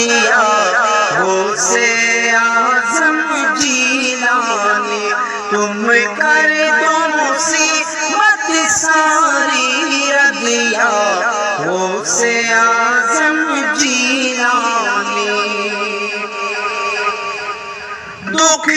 हो से आज़म जीलानी तुम कर दो मुसीबत सारी रदिया हो से आज़म जीलानी दुख